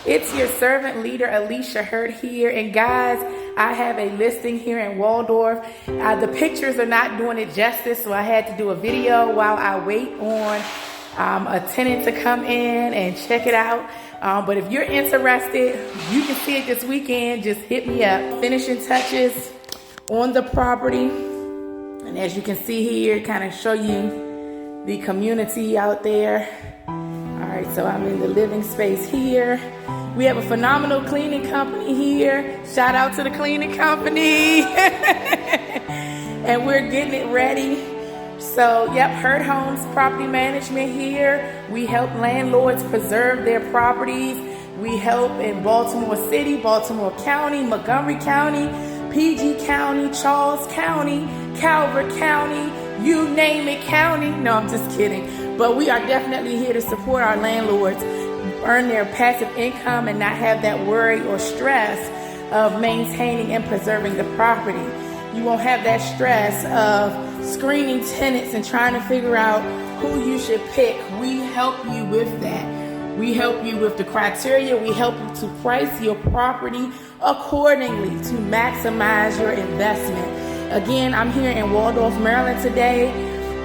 It's your servant leader, Alicia Hurt here. And guys, I have a listing here in Waldorf. The pictures are not doing it justice, so I had to do a video while I wait on a tenant to come in and check it out. But if you're interested, you can see it this weekend. Just hit me up. Finishing touches on the property. And as you can see here, kind of show you the community out there. All right, so I'm in the living space here. We have a phenomenal cleaning company here. Shout out to the cleaning company. And we're getting it ready. So, yep, Hurt Homes Property Management here. We help landlords preserve their properties. We help in Baltimore City, Baltimore County, Montgomery County, PG County, Charles County, Calvert County, you name it county. No, I'm just kidding. But we are definitely here to support our landlords earn their passive income and not have that worry or stress of maintaining and preserving the property. You won't have that stress of screening tenants and trying to figure out who you should pick. We help you with that. We help you with the criteria. We help you to price your property accordingly to maximize your investment. Again, I'm here in Waldorf, Maryland today.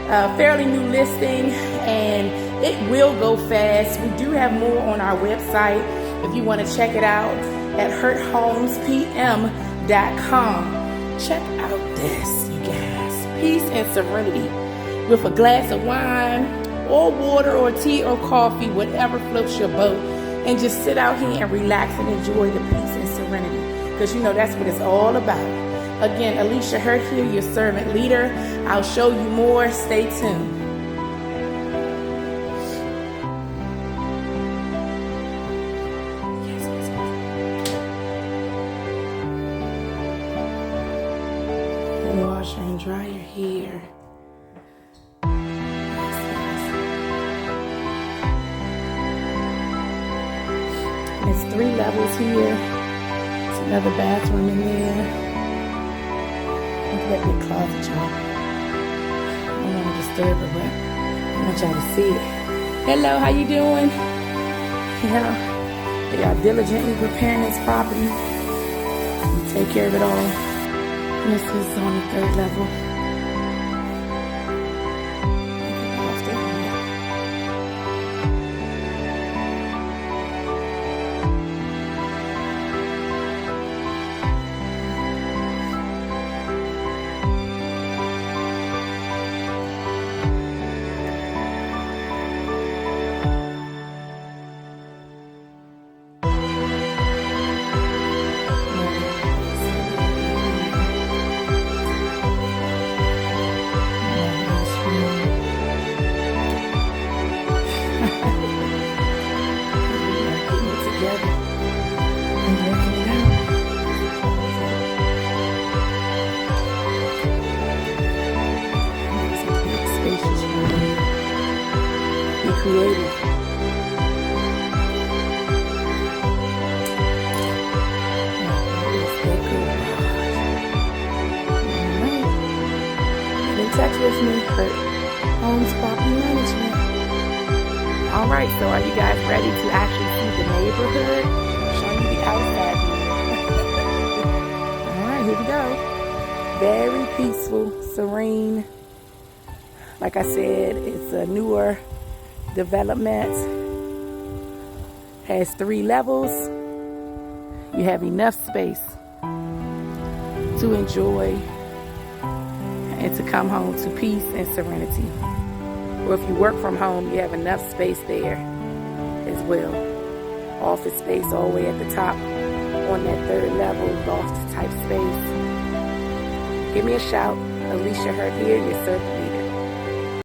A fairly new listing, and it will go fast. We do have more on our website if you want to check it out at hurthomespm.com. Check out this, you guys. Peace and serenity with a glass of wine or water or tea or coffee, whatever floats your boat, and just sit out here and relax and enjoy the peace and serenity, because you know that's what it's all about. Again, Alicia Hurt here, your servant leader. I'll show you more. Stay tuned. Washer and dryer here. It's 3 levels here. It's another bathroom in there. Look at that big closet, y'all. I don't want to disturb it, but I want y'all to see it. Hello, how you doing? Yeah, they are diligently preparing this property. We take care of it all. This is on the 3rd level. Creative. Get in touch with me, Hurt Homes Property Management. All right, so are you guys ready to actually see the neighborhood? I'm showing you the outside here. All right, here we go. Very peaceful, serene. Like I said, it's a newer development. Has 3 levels. You have enough space to enjoy and to come home to peace and serenity. Or if you work from home, you have enough space there as well. Office space all the way at the top on that 3rd level, loft type space. Give me a shout. Alicia Hurt here, your servant leader.